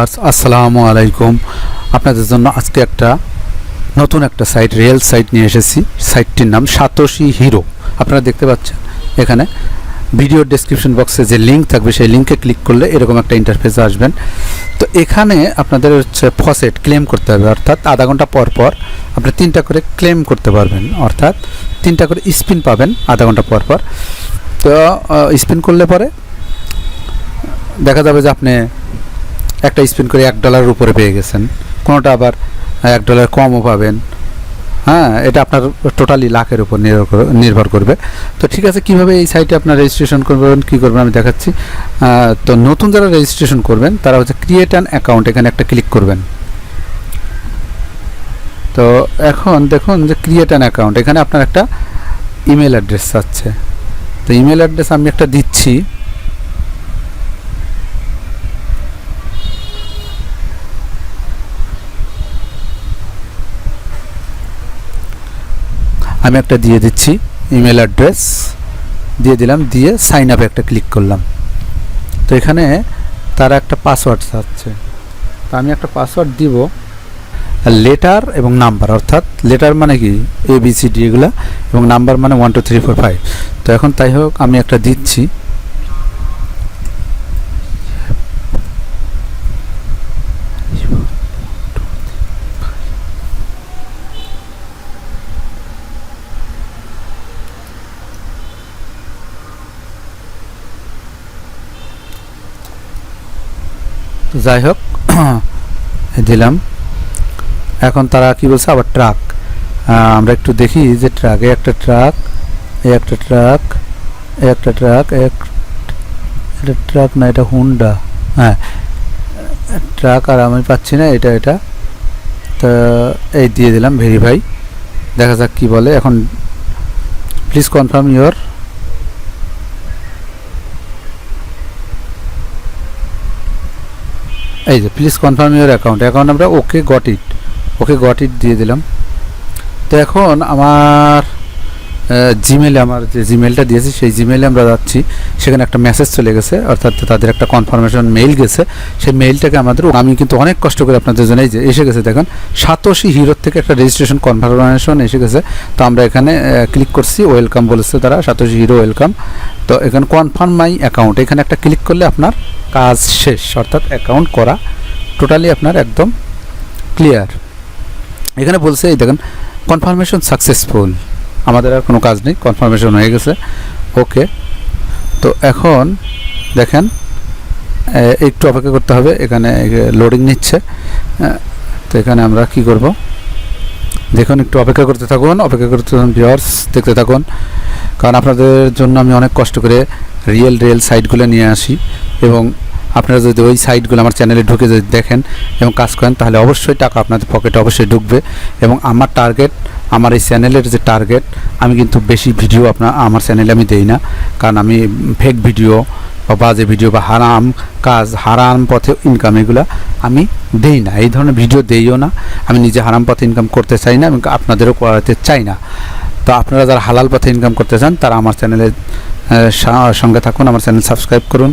আসসালামু আলাইকুম। আপনাদের জন্য আজকে একটা নতুন একটা সাইট রিয়েল সাইট নিয়ে এসেছি। সাইটটির নাম সাতোশি হিরো। আপনারা দেখতে পাচ্ছেন এখানে ভিডিও ডেসক্রিপশন বক্সে যে লিঙ্ক থাকবে সেই লিঙ্কে ক্লিক করলে এরকম একটা ইন্টারফেসে আসবেন। তো এখানে আপনাদের হচ্ছে ফসেট ক্লেম করতে হবে, অর্থাৎ আধা ঘন্টা পর পর আপনি 3টা করে ক্লেম করতে পারবেন, অর্থাৎ 3টা করে স্পিন পাবেন আধা ঘন্টা পর পর। তো স্পিন করলে পরে দেখা যাবে যে আপনি একটা স্পিন করে $1 উপরে পেয়ে গেছেন, কোনোটা আবার $1 কমও পাবেন। হ্যাঁ, এটা আপনার টোটালি লাখের উপর নির্ভর করবে। তো ঠিক আছে, কিভাবে এই সাইটে আপনার রেজিস্ট্রেশন করবেন, কী করবেন আমি দেখাচ্ছি। তো নতুন যারা রেজিস্ট্রেশন করবেন তারা হচ্ছে ক্রিয়েট অ্যান অ্যাকাউন্ট, এখানে একটা ক্লিক করবেন। তো এখন দেখুন যে ক্রিয়েট অ্যান অ্যাকাউন্ট, এখানে আপনার একটা ইমেল অ্যাড্রেস আছে। তো ইমেল অ্যাড্রেস আমি একটা দিচ্ছি। আমি একটা দিয়ে দিচ্ছি ইমেল অ্যাড্রেস, দিয়ে দিলাম, দিয়ে সাইন আপে একটা ক্লিক করলাম। তো এখানে তারা একটা পাসওয়ার্ড চাচ্ছে, তো আমি একটা পাসওয়ার্ড দিব, লেটার এবং নাম্বার, অর্থাৎ লেটার মানে কি ABCD এগুলা, এবং নাম্বার মানে 1 2 3 4 5। তো এখন তাই হোক আমি একটা দিচ্ছি। যাই হোক দিলাম। এখন তারা কি বলছে আবার ট্রাক, আমরা একটু দেখি যে ট্রাক, একটা ট্রাক, একটা ট্রাক, একটা ট্রাক, এটা ট্রাক না, এটা হুন্ডা। হ্যাঁ, ট্রাক আর আমি পাচ্ছি না, এটা তো এই দিয়ে দিলাম ভেরিফাই। দেখা যাক কি বলে। এখন প্লিজ কনফার্ম ইউর, এই যে প্লিজ কনফার্ম ইউর অ্যাকাউন্ট আমরা ওকে গট ইট দিয়ে দিলাম। তো এখন আমার জিমেলে, আমার যে জিমেলটা দিয়েছি সেই জিমেলে আমরা যাচ্ছি, সেখানে একটা মেসেজ চলে গেছে, অর্থাৎ তাদের একটা কনফার্মেশন মেইল গেছে। সেই মেইলটাকে আমি কিন্তু অনেক কষ্ট করে আপনাদের জন্য এই যে এসে গেছে, দেখেন সাতোশি হিরোর থেকে একটা রেজিস্ট্রেশন কনফার্মেশন এসে গেছে। তো আমরা এখানে ক্লিক করছি, ওয়েলকাম বলেছে তারা, সাতোশি হিরো ওয়েলকাম। তো এখানে কনফার্ম মাই অ্যাকাউন্ট, এখানে একটা ক্লিক করলে আপনার কাজ শেষ, অর্থাৎ অ্যাকাউন্ট করা টোটালি আপনার একদম ক্লিয়ার। এখানে বলছে এই দেখেন কনফার্মেশন সাকসেসফুল, আমাদের আর কোনো কাজ নেই, কনফার্মেশন হয়ে গেছে। ওকে, তো এখন দেখেন একটু অপেক্ষা করতে হবে, এখানে লোডিং নিচ্ছে। তো এখানে আমরা কি করব, দেখুন একটু অপেক্ষা করতে থাকুন, ভিউয়ার্স দেখতে থাকুন, কারণ আপনাদের জন্য আমি অনেক কষ্ট করে রিয়েল সাইটগুলো নিয়ে আসি, এবং আপনারা যদি ওই সাইটগুলো আমার চ্যানেলে ঢুকে যদি দেখেন এবং কাজ করেন তাহলে অবশ্যই টাকা আপনাদের পকেটে অবশ্যই ঢুকবে। এবং আমার টার্গেট, আমার এই চ্যানেলের যে টার্গেট, আমি কিন্তু বেশি ভিডিও আমার চ্যানেলে আমি দেই না, কারণ আমি ফেক ভিডিও বা বাজে ভিডিও বা হারাম কাজ, হারাম পথে ইনকাম, এগুলো আমি দেই না, এই ধরনের ভিডিও দেইও না। আমি নিজে হারাম পথে ইনকাম করতে চাই না এবং আপনাদেরও করাতে চাই না। তো আপনারা যারা হালাল পথে ইনকাম করতে চান তারা আমার চ্যানেলের সঙ্গে থাকুন, আমার চ্যানেল সাবস্ক্রাইব করুন,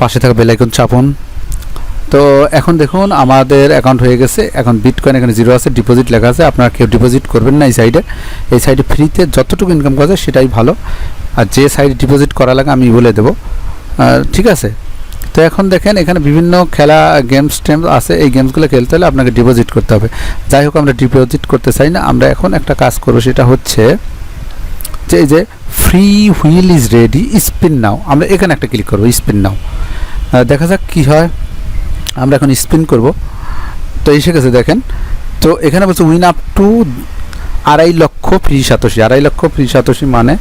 পাশে থাকা বেল আইকন চাপুন। তো এখন দেখুন আমাদের অ্যাকাউন্ট হয়ে গেছে। এখন বিটকয়েন এখানে 0 আছে, ডিপোজিট লেখা আছে, আপনারা কেউ ডিপোজিট করবেন না এই সাইডে ফ্রিতে যতটুকু ইনকাম করা যায় সেটাই ভালো, আর যে সাইডে ডিপোজিট করা লাগে আমি বলে দেবো, ঠিক আছে। তো এখন দেখেন এখানে বিভিন্ন খেলা গেমস আছে, এই গেমসগুলো খেলতে হলে আপনাকে ডিপোজিট করতে হবে। যাই হোক আমরা ডিপোজিট করতে চাই না, আমরা এখন একটা কাজ করবো, সেটা হচ্ছে যে এই যে free wheel is ready spin now, আমরা এখানে একটা ক্লিক করবো, স্পিন নাও। দেখা যাক কি হয়, আমরা এখন স্পিন করব। তো এসে গেছে দেখেন। তো এখানে বলছে উইন আপ টু 2.5 লক্ষ ফ্রি সাতোশি। 2.5 লক্ষ ফ্রি সাতোশি মানে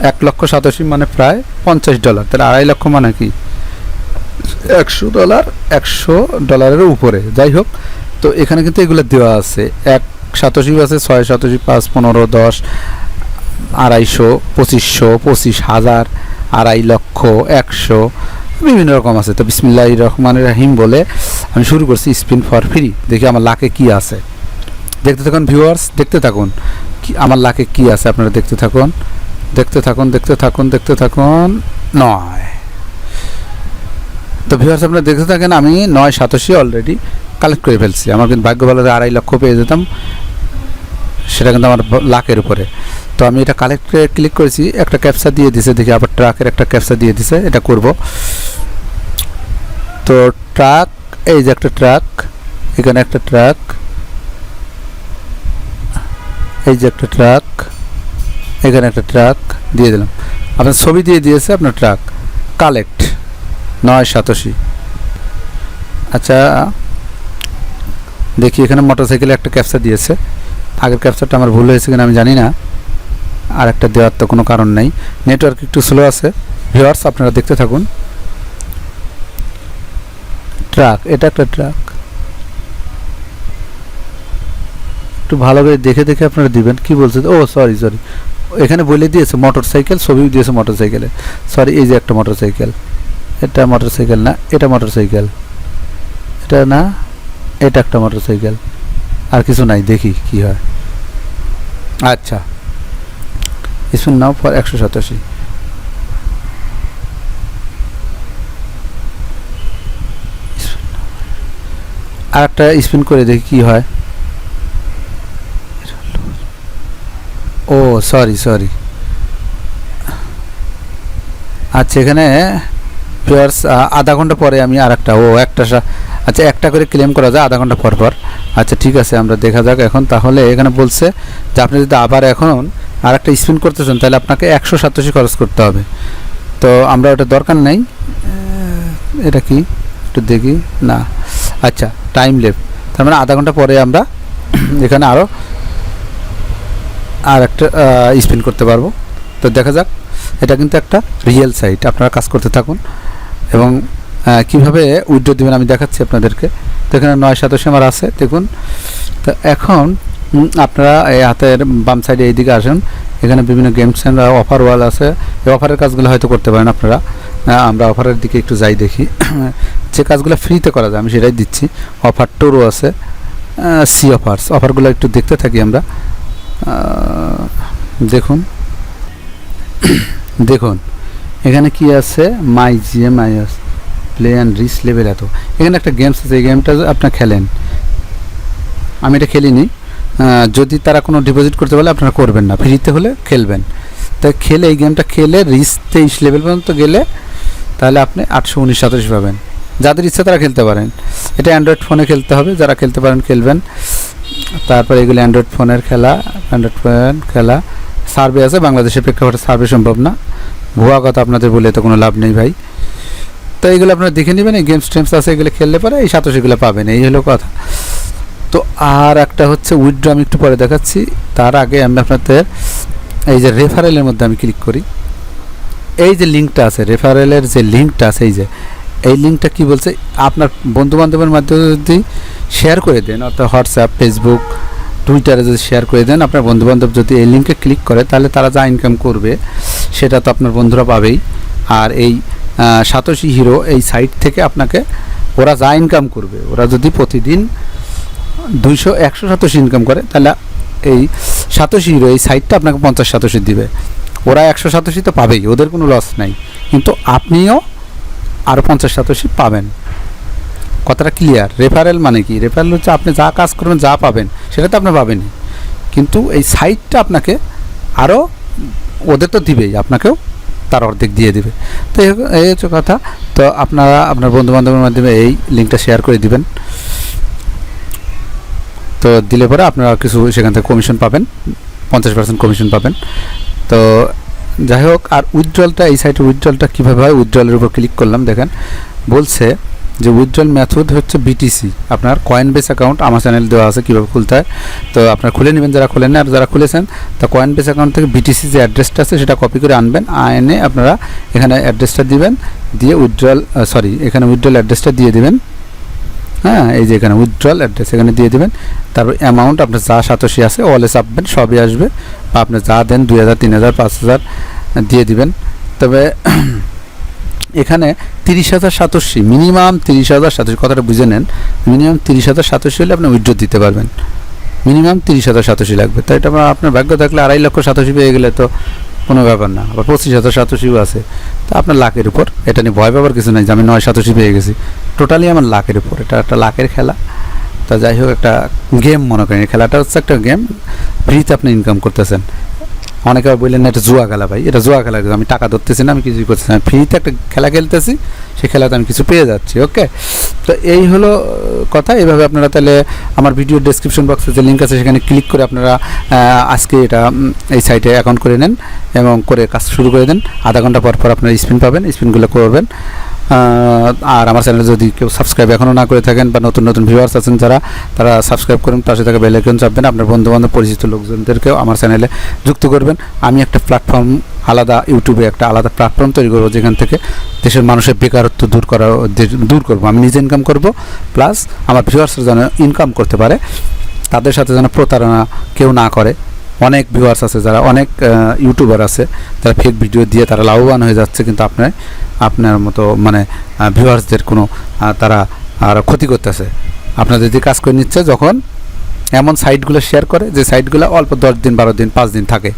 1 লক্ষ সাতোশি মানে প্রায় $50, তাহলে 2.5 লক্ষ মানে কি $100 উপরে। যাই হোক, তো এখানে কিন্তু এগুলো দেওয়া আছে, 1 সাতোশি আছে, 6 সাতোশি, 5 15 10 250, 2500, 25,000, 2.5 লক্ষ, 100, বিভিন্ন রকম আছে। তো বিসমিল্লাহির রহমানির রহিম বলে আমি শুরু করছি স্পিন ফর ফ্রি। দেখি আমার লাকে কি আছে, দেখতে থাকুন ভিউয়ার্স, দেখতে থাকুন কি আমার লাকে কি আছে, আপনারা দেখতে থাকুন। 9 তো ভিউয়ার্স আপনারা দেখতে থাকেন, আমি 9 সাতোশি অলরেডি কালেক্ট করে ফেলছি। আমার কিন্তু ভাগ্য ভালো 2.5 লক্ষ পেয়ে যেতাম, সেটা কিন্তু আমার লাখের উপরে। তো আমি এটা কালেক্টে ক্লিক করেছি, একটা ক্যাপচা দিয়ে দিছে, দেখি আবার ট্রাকের একটা ক্যাপচা দিয়ে দিছে, এটা করব। তো ট্রাক, এই যে একটা ট্রাক, এখানে একটা ট্রাক, এই যে একটা ট্রাক, এখানে একটা ট্রাক দিয়ে দিলাম। আপনার ছবি দিয়ে দিয়েছে আপনার ট্রাক কালেক্ট 9 সাতোশি। আচ্ছা দেখি এখানে মোটরসাইকেলে একটা ক্যাপচা দিয়েছে, আগের ক্যাপচারটা আমার ভুল হয়েছে কিনা আমি জানি না, আর একটা দেওয়ার তো কোনো কারণ নেই, নেটওয়ার্ক একটু স্লো আছে। ভিউয়ার্স আপনারা দেখতে থাকুন। ট্রাক, এটা একটা ট্রাক, একটু ভালো করে দেখে দেখে আপনারা দিবেন। কি বলছে, ও সরি এখানে বলে দিয়েছে মোটরসাইকেল, ছবিও দিয়েছে মোটরসাইকেলে, সরি এই যে একটা মোটরসাইকেল, এটা মোটরসাইকেল না, এটা মোটরসাইকেল, এটা না, এটা একটা মোটরসাইকেল, আর কিছু নাই, দেখি কি হয়। আচ্ছা স্পিন নাও ফর 187, আর একটা স্পিন করে দেখি কি হয়। ও সরি আচ্ছা এখানে ভিউয়ার্স আধা ঘন্টা পরে আমি আর একটা, আচ্ছা একটা করে ক্লেম করা যায় আধা ঘন্টা পর। আচ্ছা ঠিক আছে, আমরা দেখা যাক এখন। তাহলে এখানে বলছে যে আপনি যদি আবার এখন আর একটা স্পিন করতে চান তাহলে আপনাকে 187 খরচ করতে হবে। তো আমরা ওটা দরকার নেই, এটা কি একটু দেখি না। আচ্ছা টাইম লেফট, তার মানে আধা ঘন্টা পরে আমরা এখানে আর একটা স্পিন করতে পারবো। তো দেখা যাক, এটা কিন্তু একটা রিয়েল সাইট, আপনারা কাজ করতে থাকুন এবং কিভাবে উইথড্র দেবেন আমি দেখাচ্ছি আপনাদেরকে। তো এখানে 9 সাতোশি আমার আছে দেখুন। তো এখন আপনারা এই হাতের বাম সাইডে এইদিকে আসেন, এখানে বিভিন্ন গেমস এন্ড অফার ওয়াল আছে, এই অফারের কাজগুলো হয়তো করতে পারেন আপনারা। আমরা অফারের দিকে একটু যাই দেখি, যে কাজগুলো ফ্রিতে করা যায় আমি সেটাই দিচ্ছি। অফার টুরও আছে, সি অফারগুলো একটু দেখতে থাকি আমরা। দেখুন এখানে কি আছে, মাই জিএমআইএস প্লে অ্যান্ড রিচ লেভেল, এত এখানে একটা গেমস আছে, এই গেমটা আপনার খেলেন, আমি এটা খেলিনি। যদি তারা কোনো ডিপোজিট করতে বলে আপনারা করবেন না, ফ্রিতে হলে খেলবেন। তাই খেলে এই গেমটা খেলে রিচ 23 লেভেল পর্যন্ত গেলে তাহলে আপনি 819 সাতোশি পাবেন। যাদের ইচ্ছা তারা খেলতে পারেন, এটা অ্যান্ড্রয়েড ফোনে খেলতে হবে, যারা খেলতে পারেন খেলবেন। তারপরে এগুলো অ্যান্ড্রয়েড ফোনের খেলা, সার্ভে আছে, বাংলাদেশের প্রেক্ষাপটে সার্ভে সম্ভব না, ভুয়া কথা আপনাদের বলে তো কোনো লাভ নেই ভাই। তো এইগুলো আপনারা দেখে নেবেন, এই গেমস টেমস আছে, এগুলো খেললে পরে এই সাতোশিগুলো পাবেন, এই হলো কথা। তো আর একটা হচ্ছে উইথড্র, আমি একটু পরে দেখাচ্ছি। তার আগে আমি আপনাদের এই যে রেফারেলের মধ্যে আমি ক্লিক করি, এই যে লিঙ্কটা আছে, রেফারেলের যে লিঙ্কটা আছে, এই লিঙ্কটা কি বলছে, আপনার বন্ধুবান্ধবের মাধ্যমে যদি শেয়ার করে দেন, অর্থাৎ হোয়াটসঅ্যাপ, ফেসবুক, টুইটারে যদি শেয়ার করে দেন, আপনার বন্ধুবান্ধব যদি এই লিঙ্কে ক্লিক করে তাহলে তারা যা ইনকাম করবে সেটা তো আপনার বন্ধুরা পাবেই। আর এই সাতোশি হিরো এই সাইট থেকে আপনাকে ওরা যা ইনকাম করবে, ওরা যদি প্রতিদিন 100 সাতোশি ইনকাম করে তাহলে এই সাতোশি হিরো এই সাইটটা আপনাকে 50 সাতোশি দিবে। ওরা 100 সাতোশি তো পাবেই, ওদের কোনো লস নাই, কিন্তু আপনিও আরও 50 সাতোশি পাবেন। কথাটা ক্লিয়ার? রেফারেল মানে কি? রেফারেল হচ্ছে আপনি যা কাজ করবেন যা পাবেন সেটা তো আপনি পাবেনই, কিন্তু এই সাইটটা আপনাকে আরও, ওদের তো দিবেই, আপনাকেও তার অর্ধেক দিয়ে দেবে। তো এই হচ্ছে কথা। তো আপনারা আপনার বন্ধুবান্ধবের মাধ্যমে এই লিঙ্কটা শেয়ার করে দিবেন, তো দিলে পরে আপনারা কিছু সেখান থেকে কমিশন পাবেন, 50% কমিশন পাবেন। তো যাই হোক, আর উইথড্রলটা, এই সাইটের উইথড্রলটা কীভাবে হয়, উইথড্রলের উপর ক্লিক করলাম, দেখেন বলছে যে উইথড্রল মেথড হচ্ছে বিটিসি। আপনার কয়েনবেস অ্যাকাউন্ট আমার চ্যানেল দেওয়া আছে কীভাবে খুলতে হয়, তো আপনারা খুলে নেবেন যারা খুলেন না, আর যারা খুলেছেন তা কয়েনবেস অ্যাকাউন্ট থেকে বিটিসি যে অ্যাড্রেসটা আছে সেটা কপি করে আনবেন, এনে আপনারা এখানে অ্যাড্রেসটা দিবেন, দিয়ে এখানে উইথড্রল অ্যাড্রেসটা দিয়ে দেবেন। হ্যাঁ, এই যে এখানে উইথড্রল অ্যাড্রেস এখানে দিয়ে দেবেন, তারপর অ্যামাউন্ট আপনার যা সাতোশি আছে ওয়ালে চাপবেন, সবই আসবে, বা আপনি যা দেন 2000, 3000, 5000 দিয়ে দিবেন। তবে এখানে 30,000 সাতোশি, মিনিমাম 30,000 সাতোশি, কথাটা বুঝে নেন, মিনিমাম 30,000 সাতোশি হলে আপনি উইথড্র দিতে পারবেন, মিনিমাম 30,000 সাতোশি লাগবে। তাই এটা আপনার ভাগ্য থাকলে 2.5 লক্ষ সাতোশি পেয়ে গেলে তো কোনো ব্যাপার না। আবার 25,000 সাতোশিও আছে, তা আপনার লাখের উপর, এটা নিয়ে ভয় পাবার কিছু নাই যে আমি 9 সাতোশি পেয়ে গেছি। টোটালি আমার লাখের উপর, এটা একটা লাখের খেলা। তা যাই হোক, একটা গেম মনে করেন, এই খেলাটা হচ্ছে একটা গেম, ফ্রিতে আপনি ইনকাম করতেছেন। অনেকে বললেন না এটা জুয়া খেলা, ভাই এটা জুয়া খেলা, আমি টাকা ধরতেছি না, আমি কিছুই করতেছি না, ফ্রিতে একটা খেলা খেলতেছি, সেই খেলাতে আমি কিছু পেয়ে যাচ্ছি। ওকে, তো এই হলো কথা। এইভাবে আপনারা তাহলে আমার ভিডিও ডেসক্রিপশন বক্সে যে লিঙ্ক আছে সেখানে ক্লিক করে আপনারা আজকে এটা এই সাইটে অ্যাকাউন্ট করে নেন এবং করে কাজ শুরু করে দেন। আধা ঘন্টা পর পর আপনারা স্পিন পাবেন, স্পিনগুলো করবেন। আর আমার চ্যানেলে যদি কেউ সাবস্ক্রাইব এখনও না করে থাকেন বা নতুন নতুন ভিউয়ার্স আছেন তারা সাবস্ক্রাইব করুন, পাশে থাকা বেল আইকন চাপবেন, আপনার বন্ধুবান্ধব পরিচিত লোকজনদেরকেও আমার চ্যানেলে যুক্ত করবেন। আমি একটা প্ল্যাটফর্ম, আলাদা ইউটিউবে একটা আলাদা প্ল্যাটফর্ম তৈরি করবো, যেখান থেকে দেশের মানুষের বেকারত্ব দূর করবো। আমি নিজে ইনকাম করব, প্লাস আমার ভিউয়ার্সরা যেন ইনকাম করতে পারে, তাদের সাথে যেন প্রতারণা কেউ না করে। অনেক ভিউয়ার্স আছে, যারা অনেক ইউটিউবার আছে যারা ফেক ভিডিও দিয়ে তারা লাভবান হয়ে যাচ্ছে, কিন্তু আপনার মতো মানে ভিউয়ার্সদের কোনো তারা আর ক্ষতি করতেছে। আপনাদের দিয়ে কাজ করে নিচ্ছে, যখন এমন সাইটগুলো শেয়ার করে যে সাইটগুলো অল্প 10 দিন 12 দিন 5 দিন থাকে,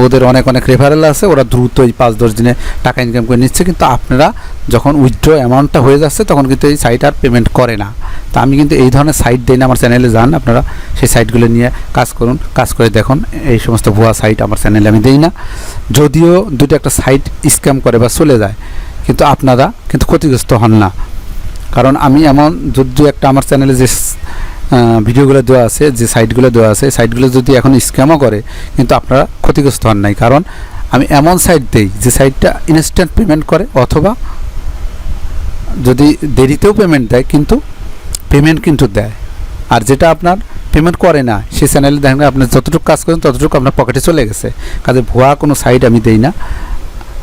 ওদের অনেক রেফারেল আছে, ওরা দ্রুতই 5-10 দিনে টাকা ইনকাম করে নিচ্ছে, কিন্তু আপনারা যখন উইথড্র অ্যামাউন্টটা হয়ে যাচ্ছে তখন কিন্তু এই সাইট আর পেমেন্ট করে না। তা আমি কিন্তু এই ধরনের সাইট দিই না, আমার চ্যানেলে যান, আপনারা সেই সাইটগুলো নিয়ে কাজ করুন, কাজ করে দেখুন। এই সমস্ত ভুয়া সাইট আমার চ্যানেলে আমি দিই না। যদিও দুটো একটা সাইট স্ক্যাম করে বা চলে যায়, কিন্তু আপনারা কিন্তু ক্ষতিগ্রস্ত হন না। কারণ আমি এমন যদি একটা আমার চ্যানেলে যে ভিডিওগুলো দেওয়া আছে, যে সাইটগুলো দেওয়া আছে, সাইটগুলো যদি এখন স্ক্যামও করে, কিন্তু আপনারা ক্ষতিগ্রস্ত হন নাই। কারণ আমি এমন সাইট দেই যে সাইটটা ইনস্ট্যান্ট পেমেন্ট করে, অথবা যদি দেরিতেও পেমেন্ট দেয় কিন্তু পেমেন্ট কিন্তু দেয়। আর যেটা আপনার পেমেন্ট করে না, সেই চ্যানেলে দেখেন আপনি যতটুকু কাজ করেন ততটুকু আপনার পকেটে চলে গেছে। কাজে ভুয়া কোনো সাইট আমি দেই না।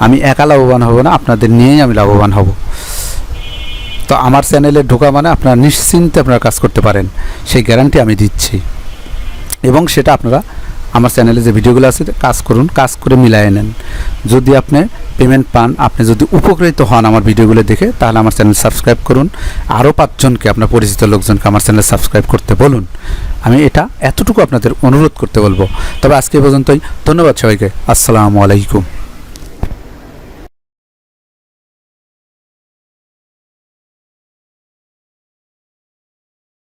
আমি একা লাভবান হব না, আপনাদের নিয়েই আমি লাভবান হব। তো আমার চ্যানেলে ঢোকা মানে আপনারা নিশ্চিন্তে আপনারা কাজ করতে পারেন, সেই গ্যারান্টি আমি দিচ্ছি। এবং সেটা আপনারা আমার চ্যানেলে যে ভিডিওগুলো আছে কাজ করুন, কাজ করে মিলায়ে নেন। যদি আপনি পেমেন্ট পান, আপনি যদি উপকৃত হন আমার ভিডিওগুলো দেখে, তাহলে আমার চ্যানেল সাবস্ক্রাইব করুন। আরও 5 জনকে, আপনার পরিচিত লোকজনকে আমার চ্যানেল সাবস্ক্রাইব করতে বলুন। আমি এটা এতটুকু আপনাদের অনুরোধ করতে বলবো। তবে আজকে পর্যন্তই, ধন্যবাদ সবাইকে। আসসালামু আলাইকুম।